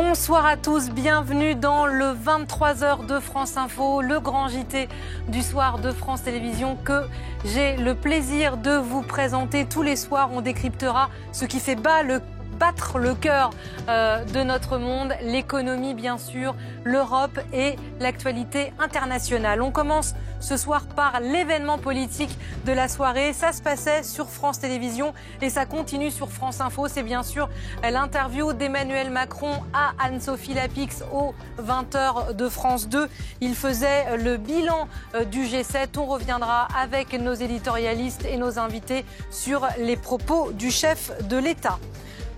Bonsoir à tous, bienvenue dans le 23h de France Info, le grand JT du soir de France Télévisions que j'ai le plaisir de vous présenter. Tous les soirs, on décryptera ce qui fait battre le cœur de notre monde, l'économie bien sûr, l'Europe et l'actualité internationale. On commence ce soir par l'événement politique de la soirée. Ça se passait sur France Télévisions et ça continue sur France Info. C'est bien sûr l'interview d'Emmanuel Macron à Anne-Sophie Lapix aux 20h de France 2. Il faisait le bilan du G7. On reviendra avec nos éditorialistes et nos invités sur les propos du chef de l'État.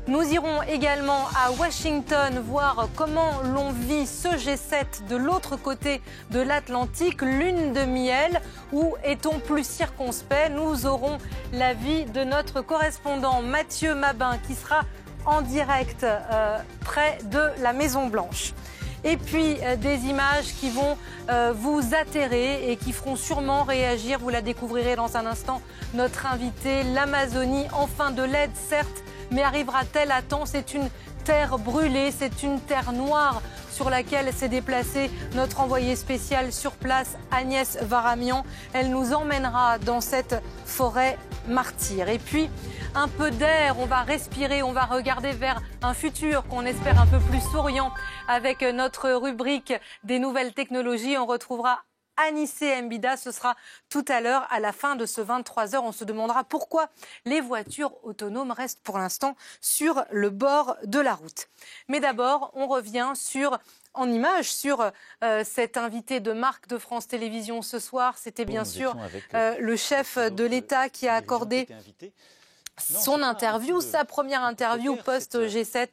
Nous irons également à Washington voir comment l'on vit ce G7 de l'autre côté de l'Atlantique, lune de miel, où est-on plus circonspect? Nous aurons l'avis de notre correspondant Mathieu Mabin qui sera en direct près de la Maison-Blanche. Et puis des images qui vont vous atterrer et qui feront sûrement réagir, vous la découvrirez dans un instant, notre invité, l'Amazonie, enfin de l'aide certes, mais arrivera-t-elle à temps? C'est une terre brûlée, c'est une terre noire sur laquelle s'est déplacée notre envoyée spéciale sur place, Agnès Varamian. Elle nous emmènera dans cette forêt martyre. Et puis, un peu d'air, on va respirer, on va regarder vers un futur qu'on espère un peu plus souriant avec notre rubrique des nouvelles technologies. On retrouvera Anissé Mbida, ce sera tout à l'heure à la fin de ce 23h. On se demandera pourquoi les voitures autonomes restent pour l'instant sur le bord de la route. Mais d'abord, on revient en images sur cet invité de marque de France Télévisions ce soir. C'était bien sûr le chef de l'État qui a accordé son interview, sa première interview post-G7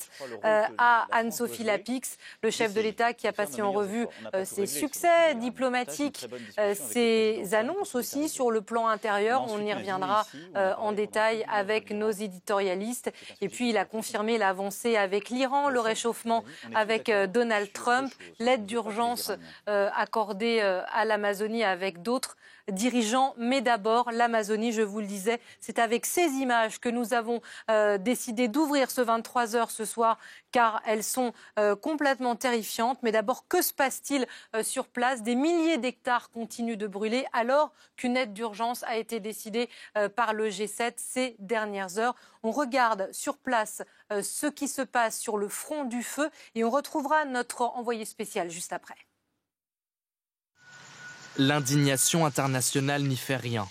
à Anne-Sophie Lapix, le chef de l'État qui a passé en revue ses succès diplomatiques, ses annonces aussi sur le plan intérieur. On y reviendra en détail avec nos éditorialistes. Et puis il a confirmé l'avancée avec l'Iran, le réchauffement avec Donald Trump, l'aide d'urgence accordée à l'Amazonie avec d'autres dirigeants. Mais d'abord, l'Amazonie, je vous le disais, c'est avec ces images que nous avons décidé d'ouvrir ce 23h ce soir, car elles sont complètement terrifiantes. Mais d'abord, que se passe-t-il sur place? Des milliers d'hectares continuent de brûler alors qu'une aide d'urgence a été décidée par le G7 ces dernières heures. On regarde sur place ce qui se passe sur le front du feu et on retrouvera notre envoyé spécial juste après. L'indignation internationale n'y fait rien.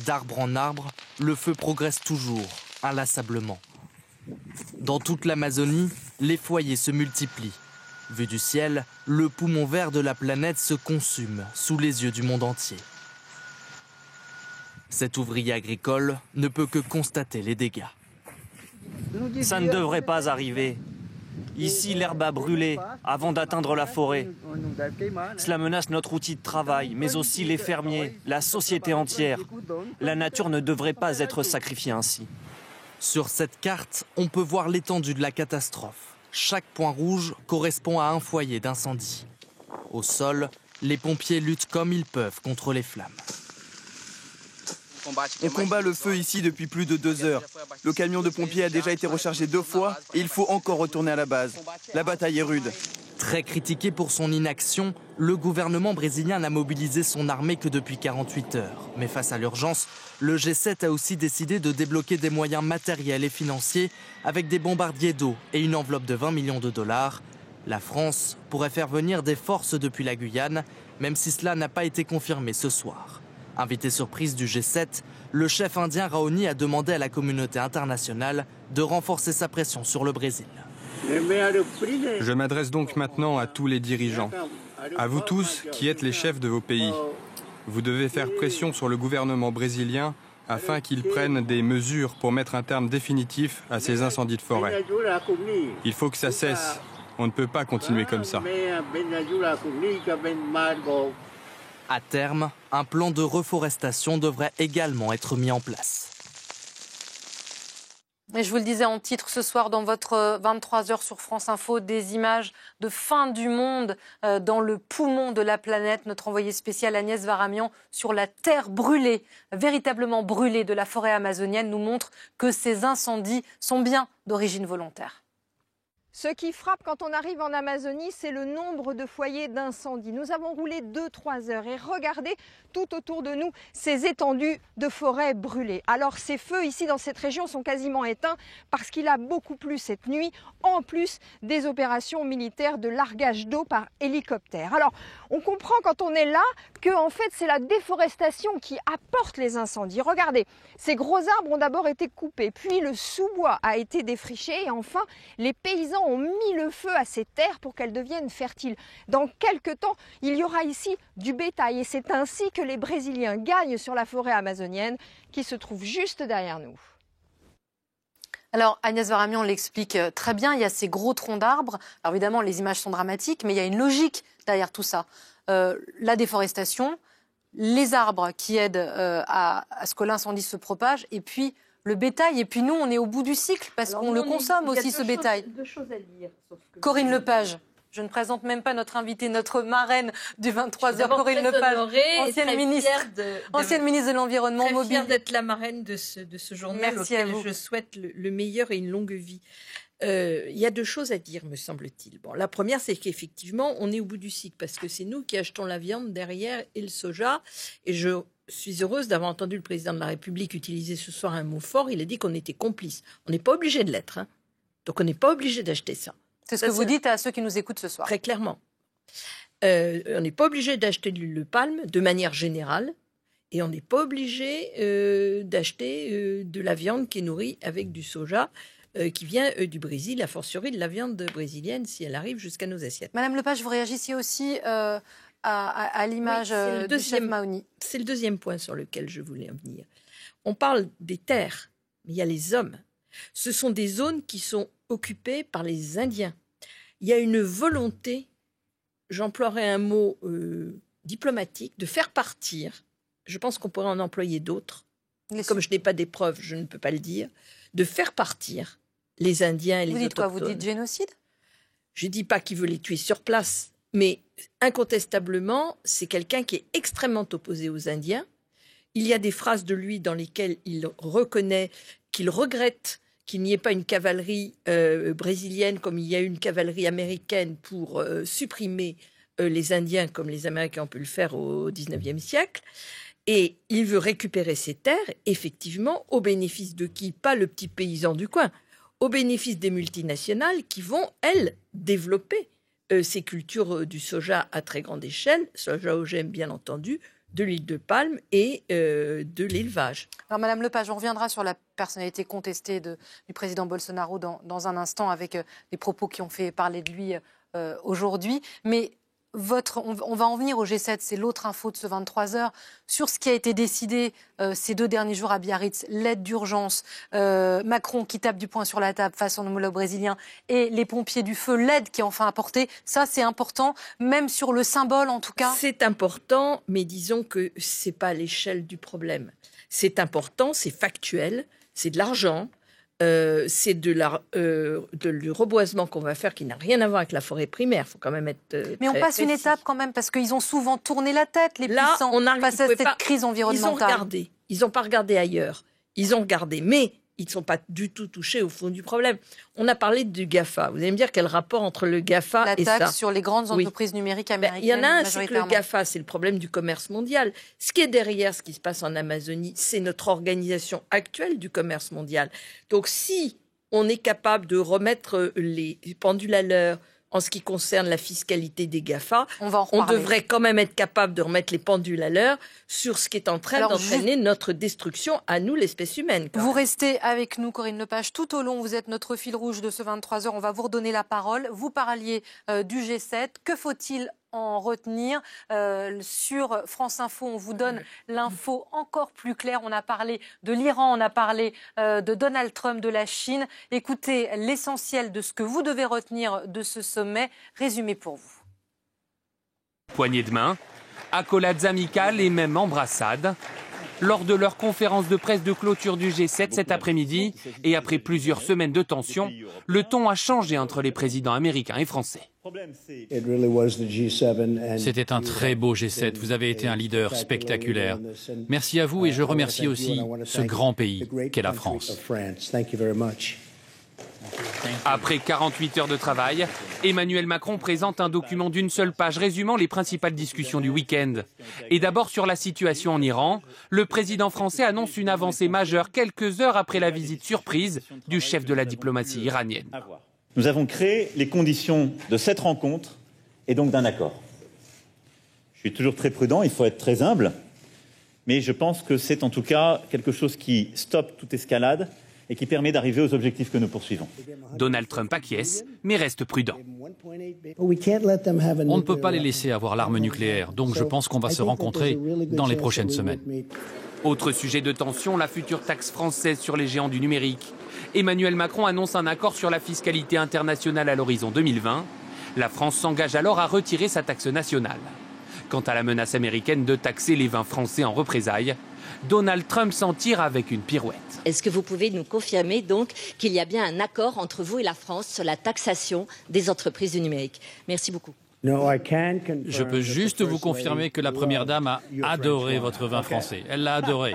D'arbre en arbre, le feu progresse toujours, inlassablement. Dans toute l'Amazonie, les foyers se multiplient. Vu du ciel, le poumon vert de la planète se consume sous les yeux du monde entier. Cet ouvrier agricole ne peut que constater les dégâts. Ça ne devrait pas arriver. Ici, l'herbe a brûlé avant d'atteindre la forêt. Cela menace notre outil de travail, mais aussi les fermiers, la société entière. La nature ne devrait pas être sacrifiée ainsi. Sur cette carte, on peut voir l'étendue de la catastrophe. Chaque point rouge correspond à un foyer d'incendie. Au sol, les pompiers luttent comme ils peuvent contre les flammes. On combat le feu ici depuis plus de 2 heures. Le camion de pompiers a déjà été rechargé 2 fois et il faut encore retourner à la base. La bataille est rude. Très critiqué pour son inaction, le gouvernement brésilien n'a mobilisé son armée que depuis 48 heures. Mais face à l'urgence, le G7 a aussi décidé de débloquer des moyens matériels et financiers avec des bombardiers d'eau et une enveloppe de 20 millions de dollars. La France pourrait faire venir des forces depuis la Guyane, même si cela n'a pas été confirmé ce soir. Invité surprise du G7, le chef indien Raoni a demandé à la communauté internationale de renforcer sa pression sur le Brésil. Je m'adresse donc maintenant à tous les dirigeants, à vous tous qui êtes les chefs de vos pays. Vous devez faire pression sur le gouvernement brésilien afin qu'il prenne des mesures pour mettre un terme définitif à ces incendies de forêt. Il faut que ça cesse. On ne peut pas continuer comme ça. À terme, un plan de reforestation devrait également être mis en place. Et je vous le disais en titre ce soir dans votre 23h sur France Info, des images de fin du monde dans le poumon de la planète. Notre envoyé spécial Agnès Varamian sur la terre brûlée, véritablement brûlée de la forêt amazonienne, nous montre que ces incendies sont bien d'origine volontaire. Ce qui frappe quand on arrive en Amazonie, c'est le nombre de foyers d'incendie. Nous avons roulé 2-3 heures et regardez tout autour de nous ces étendues de forêt brûlées. Alors ces feux ici dans cette région sont quasiment éteints parce qu'il a beaucoup plu cette nuit, en plus des opérations militaires de largage d'eau par hélicoptère. Alors on comprend quand on est là que en fait c'est la déforestation qui apporte les incendies. Regardez, ces gros arbres ont d'abord été coupés, puis le sous-bois a été défriché et enfin les paysans ont mis le feu à ces terres pour qu'elles deviennent fertiles. Dans quelques temps, il y aura ici du bétail et c'est ainsi que les Brésiliens gagnent sur la forêt amazonienne qui se trouve juste derrière nous. Alors Agnès Varamian l'explique très bien, il y a ces gros troncs d'arbres. Alors évidemment, les images sont dramatiques, mais il y a une logique derrière tout ça. La déforestation, les arbres qui aident à ce que l'incendie se propage, et puis le bétail. Et puis nous, on est au bout du cycle parce qu'on le consomme aussi, ce bétail. Deux choses à dire. Corinne Lepage. Je ne présente même pas notre invitée, notre marraine du 23h, Corinne Lepage, ancienne ministre de l'Environnement mobile. Très fière d'être la marraine de ce journal auquel je souhaite le meilleur et une longue vie. Il y a deux choses à dire, me semble-t-il. Bon, la première, c'est qu'effectivement, on est au bout du cycle parce que c'est nous qui achetons la viande derrière et le soja. Et je suis heureuse d'avoir entendu le président de la République utiliser ce soir un mot fort. Il a dit qu'on était complices. On n'est pas obligé de l'être, hein. Donc on n'est pas obligé d'acheter ça. C'est ce que vous dites à ceux qui nous écoutent ce soir. Très clairement. On n'est pas obligé d'acheter de l'huile de palme de manière générale. Et on n'est pas obligé d'acheter de la viande qui est nourrie avec du soja qui vient du Brésil, a fortiori de la viande brésilienne si elle arrive jusqu'à nos assiettes. Madame Lepage, vous réagissiez aussi à l'image du chef Mahoney. C'est le deuxième point sur lequel je voulais en venir. On parle des terres, mais il y a les hommes. Ce sont des zones qui sont occupées par les Indiens. Il y a une volonté, j'emploierai un mot diplomatique, de faire partir, je pense qu'on pourrait en employer d'autres, comme je n'ai pas des preuves, je ne peux pas le dire, de faire partir les Indiens et les autochtones. Vous dites quoi? Vous dites génocide? Je ne dis pas qu'il veut les tuer sur place, mais incontestablement, c'est quelqu'un qui est extrêmement opposé aux Indiens. Il y a des phrases de lui dans lesquelles il reconnaît qu'il regrette qu'il n'y ait pas une cavalerie brésilienne comme il y a eu une cavalerie américaine pour supprimer les Indiens comme les Américains ont pu le faire au XIXe siècle. Et il veut récupérer ces terres, effectivement, au bénéfice de qui? Pas le petit paysan du coin, au bénéfice des multinationales qui vont, elles, développer ces cultures du soja à très grande échelle, soja OGM bien entendu, de l'huile de palme et de l'élevage. Alors Madame Lepage, on reviendra sur la personnalité contestée du président Bolsonaro dans un instant avec les propos qui ont fait parler de lui aujourd'hui. Mais on va en venir au G7, c'est l'autre info de ce 23h, sur ce qui a été décidé ces 2 derniers jours à Biarritz, l'aide d'urgence, Macron qui tape du poing sur la table face à son homologue brésilien et les pompiers du feu, l'aide qui est enfin apportée. Ça, c'est important, même sur le symbole en tout cas. C'est important, mais disons que ce n'est pas à l'échelle du problème. C'est important, c'est factuel, c'est de l'argent. C'est du reboisement qu'on va faire qui n'a rien à voir avec la forêt primaire. Il faut quand même être mais on passe une étape quand même parce qu'ils ont souvent tourné la tête, les puissants, face à cette crise environnementale. Ils n'ont pas regardé ailleurs. Ils ont regardé, mais ils ne sont pas du tout touchés au fond du problème. On a parlé du GAFA. Vous allez me dire quel rapport entre le GAFA et ça? La taxe sur les grandes entreprises numériques américaines. Il y en a un, c'est que le GAFA, c'est le problème du commerce mondial. Ce qui est derrière ce qui se passe en Amazonie, c'est notre organisation actuelle du commerce mondial. Donc si on est capable de remettre les pendules à l'heure en ce qui concerne la fiscalité des GAFA, on devrait quand même être capable de remettre les pendules à l'heure sur ce qui est en train d'entraîner notre destruction à nous, l'espèce humaine. Vous restez avec nous, Corinne Lepage, tout au long. Vous êtes notre fil rouge de ce 23h. On va vous redonner la parole. Vous parliez du G7. Que faut-il en retenir sur France Info? On vous donne l'info encore plus claire. On a parlé de l'Iran, on a parlé de Donald Trump, de la Chine. Écoutez l'essentiel de ce que vous devez retenir de ce sommet. Résumé pour vous. Poignées de main, accolades amicales et même embrassades. Lors de leur conférence de presse de clôture du G7 cet après-midi, et après plusieurs semaines de tension, le ton a changé entre les présidents américains et français. C'était un très beau G7. Vous avez été un leader spectaculaire. Merci à vous et je remercie aussi ce grand pays qu'est la France. Après 48 heures de travail, Emmanuel Macron présente un document d'une seule page résumant les principales discussions du week-end. Et d'abord sur la situation en Iran, le président français annonce une avancée majeure quelques heures après la visite surprise du chef de la diplomatie iranienne. Nous avons créé les conditions de cette rencontre et donc d'un accord. Je suis toujours très prudent, il faut être très humble, mais je pense que c'est en tout cas quelque chose qui stoppe toute escalade et qui permet d'arriver aux objectifs que nous poursuivons. Donald Trump acquiesce, mais reste prudent. On ne peut pas les laisser avoir l'arme nucléaire, donc je pense qu'on va se rencontrer dans les prochaines semaines. Autre sujet de tension, la future taxe française sur les géants du numérique. Emmanuel Macron annonce un accord sur la fiscalité internationale à l'horizon 2020. La France s'engage alors à retirer sa taxe nationale. Quant à la menace américaine de taxer les vins français en représailles, Donald Trump s'en tire avec une pirouette. Est-ce que vous pouvez nous confirmer donc qu'il y a bien un accord entre vous et la France sur la taxation des entreprises du numérique? Merci beaucoup. Je peux juste vous confirmer que la Première Dame a adoré votre vin français. Elle l'a adoré.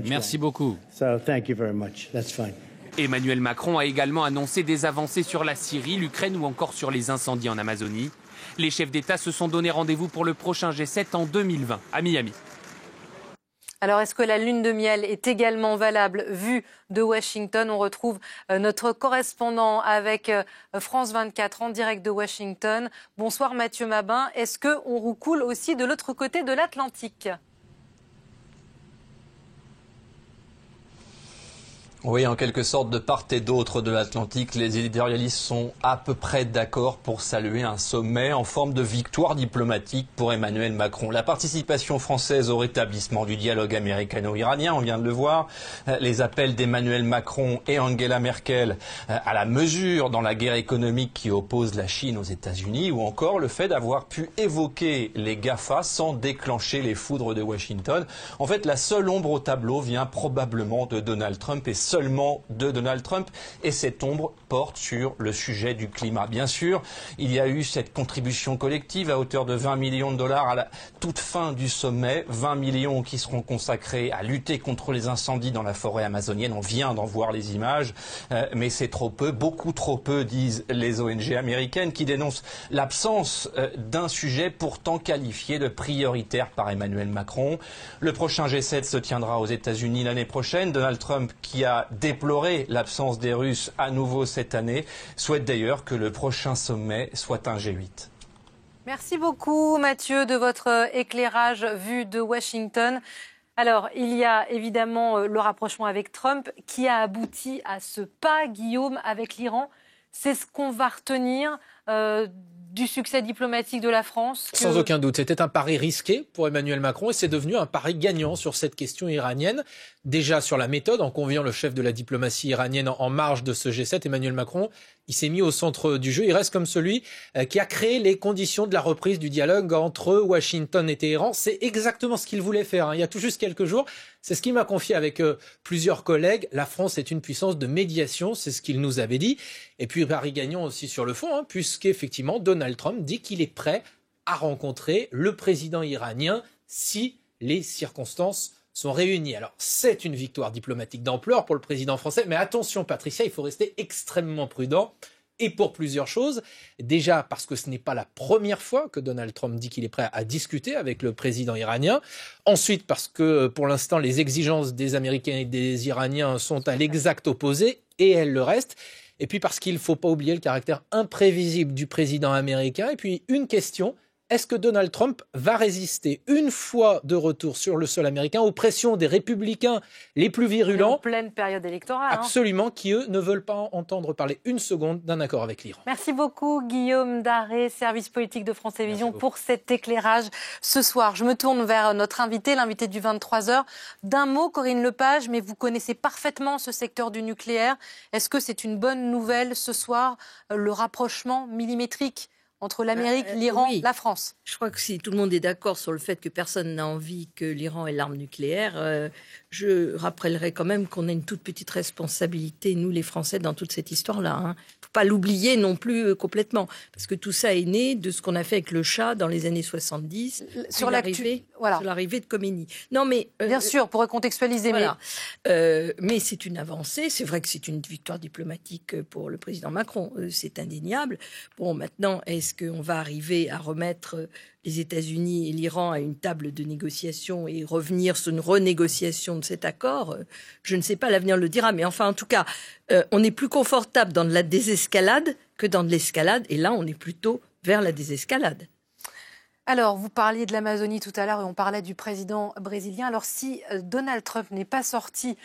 Merci beaucoup. Emmanuel Macron a également annoncé des avancées sur la Syrie, l'Ukraine ou encore sur les incendies en Amazonie. Les chefs d'État se sont donné rendez-vous pour le prochain G7 en 2020 à Miami. Alors, est-ce que la lune de miel est également valable vue de Washington? On retrouve notre correspondant avec France 24 en direct de Washington. Bonsoir Mathieu Mabin. Est-ce qu'on roucoule aussi de l'autre côté de l'Atlantique? Oui, en quelque sorte, de part et d'autre de l'Atlantique, les éditorialistes sont à peu près d'accord pour saluer un sommet en forme de victoire diplomatique pour Emmanuel Macron. La participation française au rétablissement du dialogue américano-iranien, on vient de le voir, les appels d'Emmanuel Macron et Angela Merkel à la mesure dans la guerre économique qui oppose la Chine aux États-Unis, ou encore le fait d'avoir pu évoquer les GAFA sans déclencher les foudres de Washington. En fait, la seule ombre au tableau vient probablement de Donald Trump et seulement de Donald Trump, et cette ombre porte sur le sujet du climat. Bien sûr, il y a eu cette contribution collective à hauteur de 20 millions de dollars à la toute fin du sommet, 20 millions qui seront consacrés à lutter contre les incendies dans la forêt amazonienne. On vient d'en voir les images, mais c'est trop peu, beaucoup trop peu, disent les ONG américaines qui dénoncent l'absence d'un sujet pourtant qualifié de prioritaire par Emmanuel Macron. Le prochain G7 se tiendra aux États-Unis l'année prochaine. Donald Trump, qui a déploré l'absence des Russes à nouveau cette année, souhaite d'ailleurs que le prochain sommet soit un G8. Merci beaucoup Mathieu de votre éclairage vu de Washington. Alors, il y a évidemment le rapprochement avec Trump qui a abouti à ce pas, Guillaume, avec l'Iran. C'est ce qu'on va retenir du succès diplomatique de la France Sans aucun doute. C'était un pari risqué pour Emmanuel Macron et c'est devenu un pari gagnant sur cette question iranienne. Déjà sur la méthode, en conviant le chef de la diplomatie iranienne en marge de ce G7, Emmanuel Macron, il s'est mis au centre du jeu. Il reste comme celui qui a créé les conditions de la reprise du dialogue entre Washington et Téhéran. C'est exactement ce qu'il voulait faire. Il y a tout juste quelques jours, c'est ce qu'il m'a confié avec plusieurs collègues. La France est une puissance de médiation, c'est ce qu'il nous avait dit. Et puis pari gagnant aussi sur le fond, puisqu'effectivement Donald Trump dit qu'il est prêt à rencontrer le président iranien si les circonstances sont réunies. Alors c'est une victoire diplomatique d'ampleur pour le président français, mais attention Patricia, il faut rester extrêmement prudent. Et pour plusieurs choses. Déjà parce que ce n'est pas la première fois que Donald Trump dit qu'il est prêt à discuter avec le président iranien. Ensuite parce que pour l'instant les exigences des Américains et des Iraniens sont à l'exact opposé et elles le restent. Et puis parce qu'il ne faut pas oublier le caractère imprévisible du président américain. Et puis une question, est-ce que Donald Trump va résister une fois de retour sur le sol américain aux pressions des républicains les plus virulents? En pleine période électorale. Absolument, qui eux ne veulent pas entendre parler une seconde d'un accord avec l'Iran. Merci beaucoup Guillaume Daré, service politique de France Télévisions, pour cet éclairage ce soir. Je me tourne vers notre invité, l'invité du 23h. D'un mot, Corinne Lepage, mais vous connaissez parfaitement ce secteur du nucléaire. Est-ce que c'est une bonne nouvelle ce soir, le rapprochement millimétrique entre l'Amérique, l'Iran, oui. la France. Je crois que si tout le monde est d'accord sur le fait que personne n'a envie que l'Iran ait l'arme nucléaire, je rappellerai quand même qu'on a une toute petite responsabilité, nous les Français, dans toute cette histoire-là. Il ne faut pas l'oublier non plus complètement, parce que tout ça est né de ce qu'on a fait avec le Shah dans les années 70, sur l'arrivée de Khomeini. Non, mais bien sûr, pour recontextualiser. Voilà. Mais c'est une avancée. C'est vrai que c'est une victoire diplomatique pour le président Macron. C'est indéniable. Bon, maintenant, est-ce qu'on va arriver à remettre les États-Unis et l'Iran à une table de négociation et revenir sur une renégociation de cet accord? Je ne sais pas, l'avenir le dira. Mais enfin, en tout cas, on est plus confortable dans de la désescalade que dans de l'escalade. Et là, on est plutôt vers la désescalade. Alors, vous parliez de l'Amazonie tout à l'heure et on parlait du président brésilien. Alors, si Donald Trump n'est pas sorti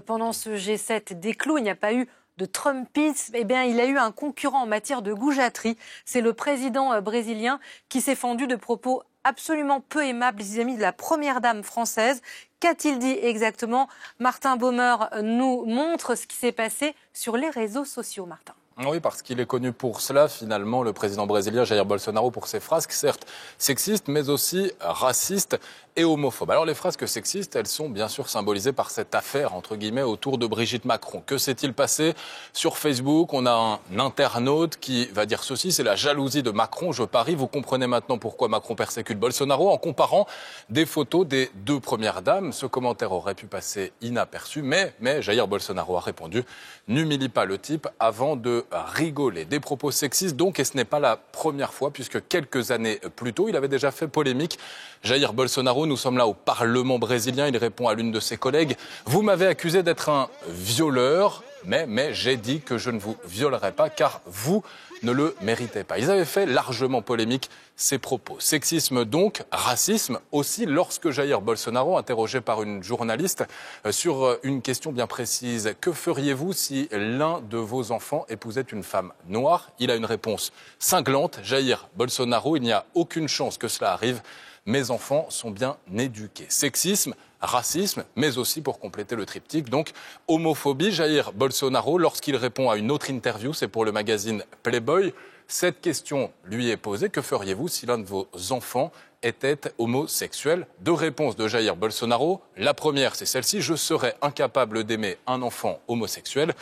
pendant ce G7 des clous, il n'y a pas eu de Trumpisme, eh bien, il a eu un concurrent en matière de goujaterie. C'est le président brésilien qui s'est fendu de propos absolument peu aimables vis-à-vis de la première dame française. Qu'a-t-il dit exactement? Martin Baumer nous montre ce qui s'est passé sur les réseaux sociaux. Martin. Oui, parce qu'il est connu pour cela, finalement, le président brésilien Jair Bolsonaro, pour ses frasques, certes sexistes, mais aussi racistes et homophobes. Alors, les frasques sexistes, elles sont bien sûr symbolisées par cette affaire, entre guillemets, autour de Brigitte Macron. Que s'est-il passé sur Facebook? On a un internaute qui va dire ceci, c'est la jalousie de Macron, je parie. Vous comprenez maintenant pourquoi Macron persécute Bolsonaro en comparant des photos des deux premières dames. Ce commentaire aurait pu passer inaperçu, mais Jair Bolsonaro a répondu, n'humilie pas le type avant de rigoler. Des propos sexistes donc, et ce n'est pas la première fois, puisque quelques années plus tôt, il avait déjà fait polémique. Jair Bolsonaro, nous sommes là au Parlement brésilien, il répond à l'une de ses collègues, vous m'avez accusé d'être un violeur, mais j'ai dit que je ne vous violerai pas car vous ne le méritez pas. Ils avaient fait largement polémique ces propos. Sexisme donc, racisme aussi, lorsque Jair Bolsonaro, interrogé par une journaliste sur une question bien précise, que feriez-vous si l'un de vos enfants épousait une femme noire? Il a une réponse cinglante, Jair Bolsonaro, il n'y a aucune chance que cela arrive. Mes enfants sont bien éduqués. Sexisme, racisme, mais aussi, pour compléter le triptyque, donc homophobie. Jair Bolsonaro, lorsqu'il répond à une autre interview, c'est pour le magazine Playboy, cette question lui est posée, que feriez-vous si l'un de vos enfants était homosexuel? Deux réponses de Jair Bolsonaro. La première, c'est celle-ci, je serais incapable d'aimer un enfant homosexuel.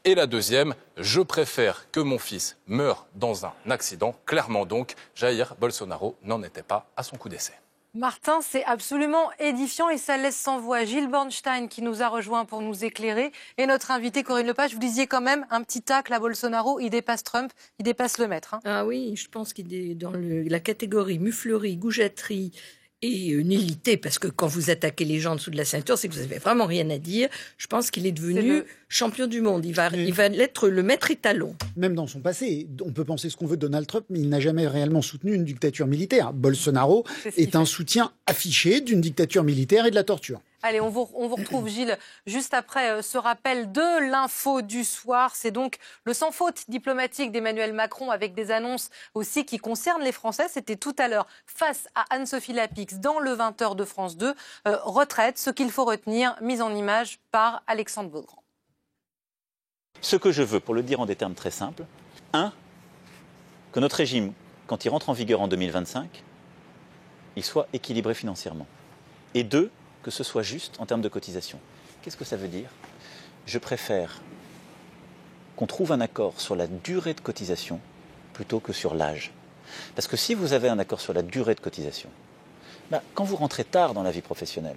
Et la deuxième, je préfère que mon fils meure dans un accident. Clairement donc, Jair Bolsonaro n'en était pas à son coup d'essai. Martin, c'est absolument édifiant et ça laisse sans voix. Gilles Bornstein qui nous a rejoint pour nous éclairer et notre invité Corinne Lepage. Vous disiez quand même un petit tacle à Bolsonaro, il dépasse Trump, il dépasse le maître. Ah oui, je pense qu'il est dans la catégorie muflerie, goujaterie et nullité, parce que quand vous attaquez les gens en dessous de la ceinture, c'est que vous n'avez vraiment rien à dire. Je pense qu'il est devenu champion du monde. Il va être le maître étalon. Même dans son passé, on peut penser ce qu'on veut de Donald Trump, mais il n'a jamais réellement soutenu une dictature militaire. Bolsonaro est un soutien affiché d'une dictature militaire et de la torture. Allez, on vous retrouve, Gilles, juste après ce rappel de l'info du soir. C'est donc le sans faute diplomatique d'Emmanuel Macron avec des annonces aussi qui concernent les Français. C'était tout à l'heure face à Anne-Sophie Lapix dans le 20h de France 2. Retraite, ce qu'il faut retenir, mise en image par Alexandre Beaugrand. Ce que je veux, pour le dire en des termes très simples, 1, que notre régime, quand il rentre en vigueur en 2025, il soit équilibré financièrement. Et 2, que ce soit juste en termes de cotisation. Qu'est-ce que ça veut dire? Je préfère qu'on trouve un accord sur la durée de cotisation plutôt que sur l'âge. Parce que si vous avez un accord sur la durée de cotisation, quand vous rentrez tard dans la vie professionnelle,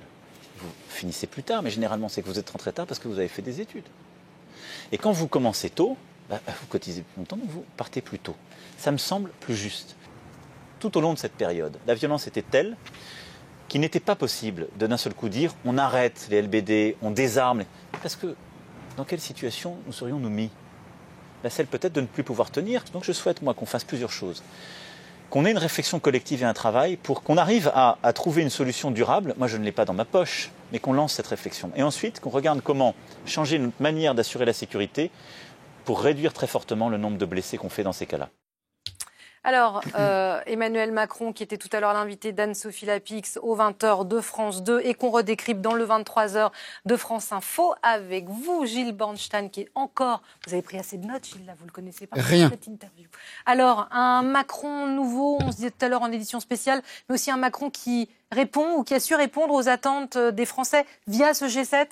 vous finissez plus tard, mais généralement c'est que vous êtes rentré tard parce que vous avez fait des études. Et quand vous commencez tôt, vous cotisez plus longtemps, donc vous partez plus tôt. Ça me semble plus juste. Tout au long de cette période, la violence était telle qu'il n'était pas possible de d'un seul coup dire on arrête les LBD, on désarme. Parce que dans quelle situation nous serions-nous mis? Celle peut-être de ne plus pouvoir tenir. Donc je souhaite, moi, qu'on fasse plusieurs choses. Qu'on ait une réflexion collective et un travail pour qu'on arrive à trouver une solution durable. Moi, je ne l'ai pas dans ma poche, mais qu'on lance cette réflexion. Et ensuite, qu'on regarde comment changer notre manière d'assurer la sécurité pour réduire très fortement le nombre de blessés qu'on fait dans ces cas-là. Alors, Emmanuel Macron, qui était tout à l'heure l'invité d'Anne-Sophie Lapix aux 20h de France 2 et qu'on redécrypte dans le 23h de France Info avec vous, Gilles Bornstein, qui est encore... Vous avez pris assez de notes, Gilles, là, vous le connaissez pas. Rien. Cette interview. Alors, un Macron nouveau, on se disait tout à l'heure en édition spéciale, mais aussi un Macron qui répond ou qui a su répondre aux attentes des Français via ce G7 ?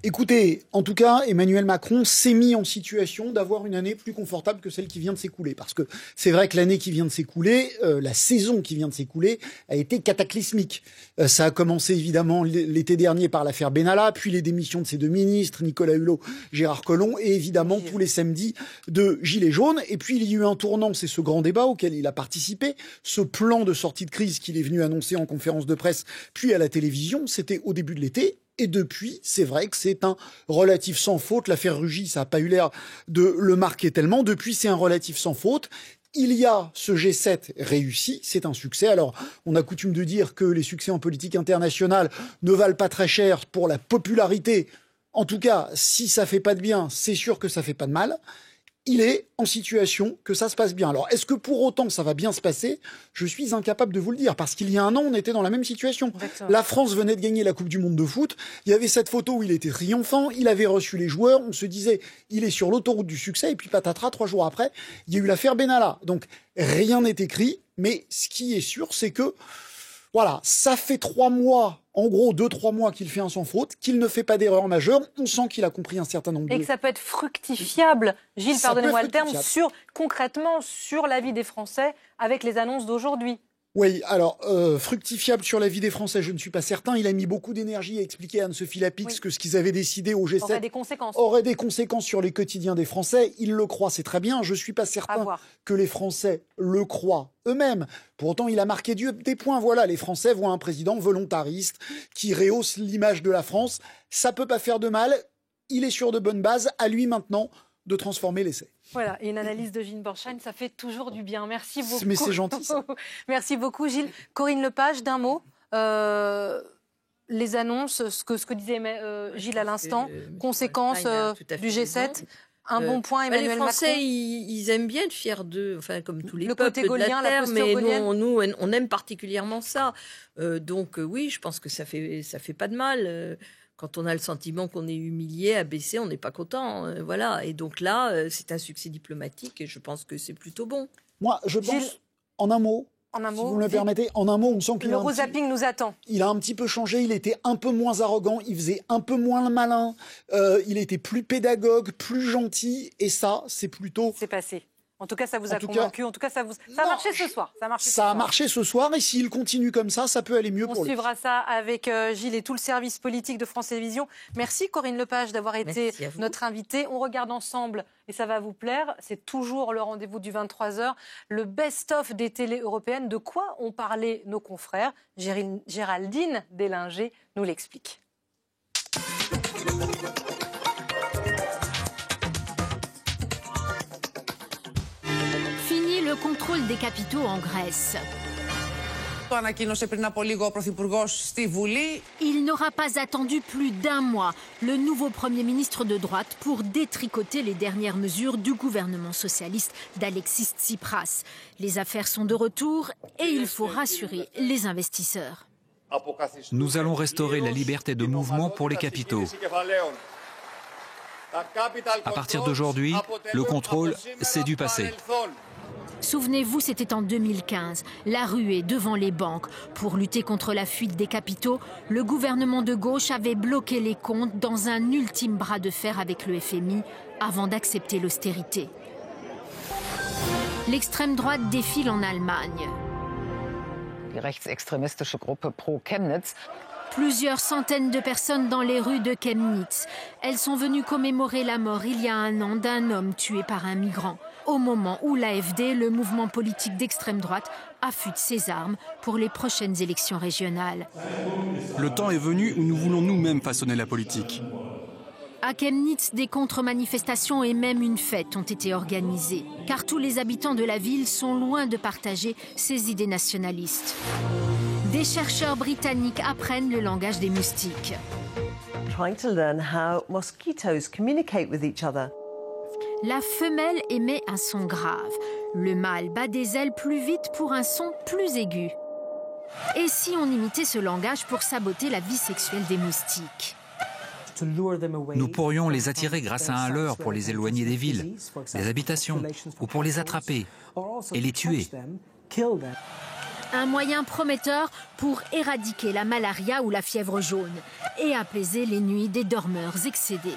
Écoutez, en tout cas, Emmanuel Macron s'est mis en situation d'avoir une année plus confortable que celle qui vient de s'écouler. Parce que c'est vrai que l'année qui vient de s'écouler, la saison qui vient de s'écouler, a été cataclysmique. Ça a commencé évidemment l'été dernier par l'affaire Benalla, puis les démissions de ses deux ministres, Nicolas Hulot, Gérard Collomb, et évidemment tous les samedis de Gilets jaunes. Et puis il y a eu un tournant, c'est ce grand débat auquel il a participé, ce plan de sortie de crise qu'il est venu annoncer en conférence de presse, puis à la télévision, c'était au début de l'été. Et depuis, c'est vrai que c'est un relatif sans faute. L'affaire Rugy, ça n'a pas eu l'air de le marquer tellement. Depuis, c'est un relatif sans faute. Il y a ce G7 réussi, c'est un succès. Alors, on a coutume de dire que les succès en politique internationale ne valent pas très cher pour la popularité. En tout cas, si ça fait pas de bien, c'est sûr que ça fait pas de mal. Il est en situation que ça se passe bien. Alors, est-ce que pour autant ça va bien se passer ? Je suis incapable de vous le dire, parce qu'il y a un an, on était dans la même situation. Exactement. La France venait de gagner la Coupe du Monde de foot. Il y avait cette photo où il était triomphant, il avait reçu les joueurs, on se disait, il est sur l'autoroute du succès, et puis patatras, 3 jours après, il y a eu l'affaire Benalla. Donc, rien n'est écrit, mais ce qui est sûr, c'est que, voilà, ça fait 3 mois, en gros 2-3 mois qu'il fait un sans faute, qu'il ne fait pas d'erreur majeure. On sent qu'il a compris un certain nombre de... Et que ça peut être fructifiable, Gilles, pardonnez-moi le terme, concrètement sur la vie des Français avec les annonces d'aujourd'hui. Oui, alors, fructifiable sur la vie des Français, je ne suis pas certain. Il a mis beaucoup d'énergie à expliquer à Anne-Sophie Lapix que ce qu'ils avaient décidé au G7 aurait des conséquences sur les quotidiens des Français. Il le croit, c'est très bien. Je ne suis pas certain que les Français le croient eux-mêmes. Pour autant, il a marqué des points. Voilà, les Français voient un président volontariste qui rehausse l'image de la France. Ça peut pas faire de mal. Il est sur de bonnes bases. À lui maintenant de transformer l'essai. Voilà, et une analyse de Gilles Bornstein, ça fait toujours du bien. Merci beaucoup. Mais c'est gentil, ça. Merci beaucoup, Gilles. Corinne Lepage, d'un mot, les annonces, ce que disait Gilles à l'instant, conséquences du G7, un bon point, Emmanuel Macron. Les Français, ils aiment bien être fiers d'eux, enfin, comme tous les peuples côté gaulien, de la terre, mais nous, on aime particulièrement ça. Donc oui, je pense que ça fait pas de mal. Quand on a le sentiment qu'on est humilié, abaissé, on n'est pas content. Voilà. Et donc là, c'est un succès diplomatique et je pense que c'est plutôt bon. Moi, je pense, en un mot, si vous me le permettez, en un mot, on sent qu'il le Eurozapping nous attend. Il a un petit peu changé, il était un peu moins arrogant, il faisait un peu moins le malin, il était plus pédagogue, plus gentil, et ça, c'est plutôt... C'est passé. En tout cas, ça vous a convaincu. En tout cas, ça a marché ce soir. Ça a marché ce soir, et s'il continue comme ça peut aller mieux pour lui. On suivra ça avec Gilles et tout le service politique de France Télévisions. Merci Corinne Lepage d'avoir été notre invitée. On regarde ensemble, et ça va vous plaire, c'est toujours le rendez-vous du 23h, le best-of des télés européennes. De quoi ont parlé nos confrères ? Géraldine Delinger nous l'explique. Le contrôle des capitaux en Grèce. Il n'aura pas attendu plus d'1 mois, le nouveau Premier ministre de droite, pour détricoter les dernières mesures du gouvernement socialiste d'Alexis Tsipras. Les affaires sont de retour et il faut rassurer les investisseurs. Nous allons restaurer la liberté de mouvement pour les capitaux. À partir d'aujourd'hui, le contrôle, c'est du passé. Souvenez-vous, c'était en 2015, la ruée devant les banques. Pour lutter contre la fuite des capitaux, le gouvernement de gauche avait bloqué les comptes dans un ultime bras de fer avec le FMI avant d'accepter l'austérité. L'extrême droite défile en Allemagne. Plusieurs centaines de personnes dans les rues de Chemnitz. Elles sont venues commémorer la mort il y a 1 an d'un homme tué par un migrant, au moment où l'AfD, le mouvement politique d'extrême droite, affûte ses armes pour les prochaines élections régionales. Le temps est venu où nous voulons nous-mêmes façonner la politique. À Chemnitz, des contre-manifestations et même une fête ont été organisées, car tous les habitants de la ville sont loin de partager ces idées nationalistes. Des chercheurs britanniques apprennent le langage des moustiques. La femelle émet un son grave. Le mâle bat des ailes plus vite pour un son plus aigu. Et si on imitait ce langage pour saboter la vie sexuelle des moustiques ? Nous pourrions les attirer grâce à un leurre pour les éloigner des villes, des habitations, ou pour les attraper et les tuer. Un moyen prometteur pour éradiquer la malaria ou la fièvre jaune et apaiser les nuits des dormeurs excédés.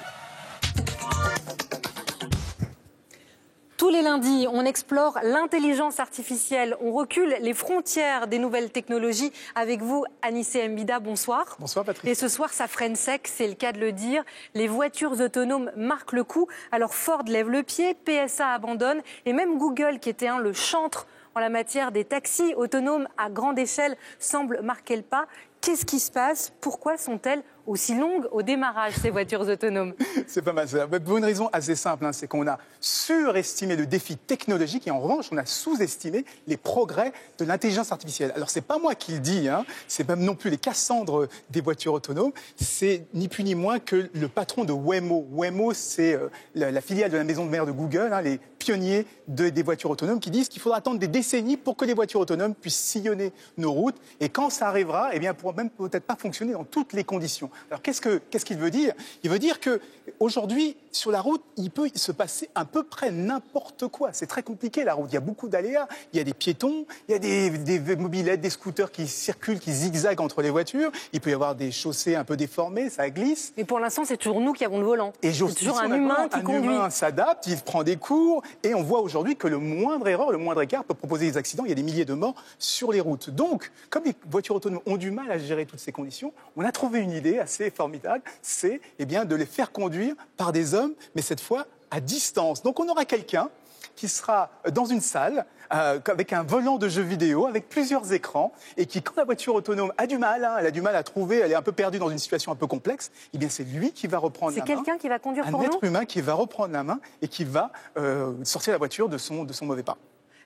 Tous les lundis, on explore l'intelligence artificielle, on recule les frontières des nouvelles technologies. Avec vous, Anissé Mbida, bonsoir. Bonsoir Patrick. Et ce soir, ça freine sec, c'est le cas de le dire. Les voitures autonomes marquent le coup. Alors Ford lève le pied, PSA abandonne et même Google, qui était le chantre en la matière des taxis autonomes à grande échelle, semble marquer le pas. Qu'est-ce qui se passe? Pourquoi sont-elles aussi longues au démarrage, ces voitures autonomes? C'est pas mal ça. Pour une raison assez simple, c'est qu'on a surestimé le défi technologique et en revanche, on a sous-estimé les progrès de l'intelligence artificielle. Alors, c'est pas moi qui le dis, c'est même non plus les Cassandres des voitures autonomes, c'est ni plus ni moins que le patron de Waymo. Waymo, c'est la filiale de la maison de mère de Google, les pionniers des voitures autonomes qui disent qu'il faudra attendre des décennies pour que les voitures autonomes puissent sillonner nos routes. Et quand ça arrivera, eh bien, pourra même peut-être pas fonctionner dans toutes les conditions. Alors qu'est-ce qu'il veut dire? Il veut dire qu'aujourd'hui, sur la route, il peut se passer à peu près n'importe quoi. C'est très compliqué la route, il y a beaucoup d'aléas, il y a des piétons, il y a des mobylettes, des scooters qui circulent, qui zigzaguent entre les voitures, il peut y avoir des chaussées un peu déformées, ça glisse. Et pour l'instant, c'est toujours nous qui avons le volant. Et c'est toujours un humain qui conduit. Un humain s'adapte, il prend des cours, et on voit aujourd'hui que le moindre erreur, le moindre écart peut proposer des accidents, il y a des milliers de morts sur les routes. Donc, comme les voitures autonomes ont du mal à gérer toutes ces conditions, on a trouvé une idée assez formidable, c'est de les faire conduire par des hommes, mais cette fois à distance. Donc on aura quelqu'un qui sera dans une salle avec un volant de jeu vidéo, avec plusieurs écrans, et qui, quand la voiture autonome a du mal, elle a du mal à trouver, elle est un peu perdue dans une situation un peu complexe, eh bien c'est lui qui va reprendre la main. C'est quelqu'un qui va conduire pour nous ? Un être humain qui va reprendre la main et qui va sortir la voiture de son mauvais pas.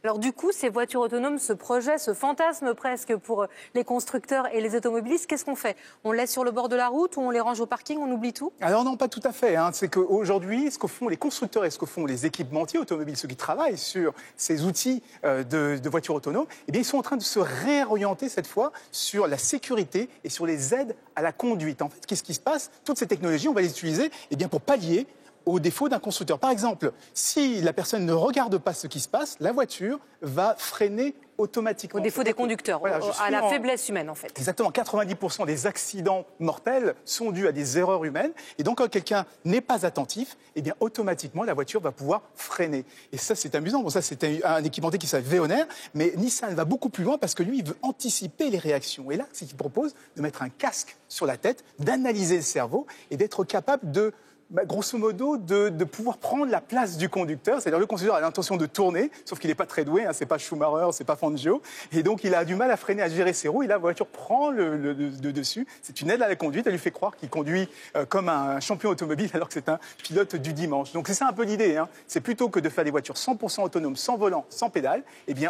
Alors du coup, ces voitures autonomes, ce projet, ce fantasme presque pour les constructeurs et les automobilistes, qu'est-ce qu'on fait? On les laisse sur le bord de la route ou on les range au parking, on oublie tout? Alors non, pas tout à fait. C'est qu'aujourd'hui, ce que font les constructeurs et ce que font les équipementiers automobiles, ceux qui travaillent sur ces outils de voitures autonomes, eh bien, ils sont en train de se réorienter cette fois sur la sécurité et sur les aides à la conduite. En fait, qu'est-ce qui se passe? Toutes ces technologies, on va les utiliser pour pallier au défaut d'un constructeur. Par exemple, si la personne ne regarde pas ce qui se passe, la voiture va freiner automatiquement. Au défaut des conducteurs, à la faiblesse humaine en fait. Exactement, 90% des accidents mortels sont dus à des erreurs humaines. Et donc quand quelqu'un n'est pas attentif, automatiquement la voiture va pouvoir freiner. Et ça c'est amusant, bon, ça c'est un équipementier qui s'appelle Veoneer, mais Nissan va beaucoup plus loin parce que lui il veut anticiper les réactions. Et là c'est qu'il propose de mettre un casque sur la tête, d'analyser le cerveau et d'être capable de grosso modo, de pouvoir prendre la place du conducteur. C'est-à-dire le conducteur a l'intention de tourner, sauf qu'il n'est pas très doué, c'est pas Schumacher, c'est pas Fangio, et donc il a du mal à freiner, à gérer ses roues, et la voiture prend le dessus. C'est une aide à la conduite, elle lui fait croire qu'il conduit comme un champion automobile, alors que c'est un pilote du dimanche. Donc c'est ça un peu l'idée, c'est plutôt que de faire des voitures 100% autonomes, sans volant, sans pédale,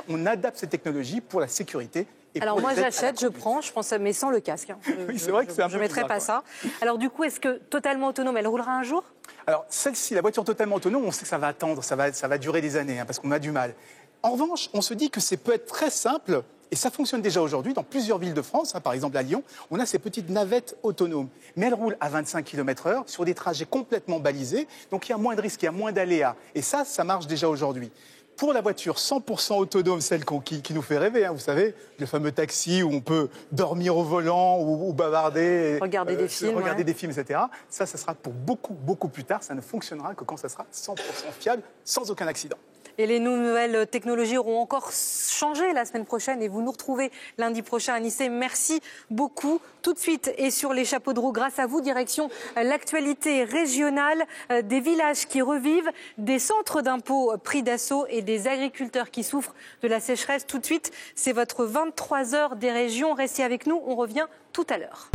on adapte ces technologies pour la sécurité. Alors moi j'achète, je prends, je prends ça, mais sans le casque. Oui, c'est vrai que c'est un peu je ne mettrai pas ça. Alors du coup, est-ce que totalement autonome, elle roulera un jour? Alors celle-ci, la voiture totalement autonome, on sait que ça va attendre, ça va durer des années, parce qu'on a du mal. En revanche, on se dit que ça peut être très simple, et ça fonctionne déjà aujourd'hui dans plusieurs villes de France, par exemple à Lyon, on a ces petites navettes autonomes. Mais elles roulent à 25 km/h sur des trajets complètement balisés, donc il y a moins de risques, il y a moins d'aléas. Et ça marche déjà aujourd'hui. Pour la voiture 100% autonome, celle qui nous fait rêver, vous savez, le fameux taxi où on peut dormir au volant ou bavarder, regarder des films, etc. Ça sera pour beaucoup, beaucoup plus tard. Ça ne fonctionnera que quand ça sera 100% fiable, sans aucun accident. Et les nouvelles technologies auront encore changé la semaine prochaine et vous nous retrouvez lundi prochain. Anissé, merci beaucoup. Tout de suite et sur les chapeaux de roue, grâce à vous, direction l'actualité régionale, des villages qui revivent, des centres d'impôts pris d'assaut et des agriculteurs qui souffrent de la sécheresse. Tout de suite, c'est votre 23h des régions. Restez avec nous, on revient tout à l'heure.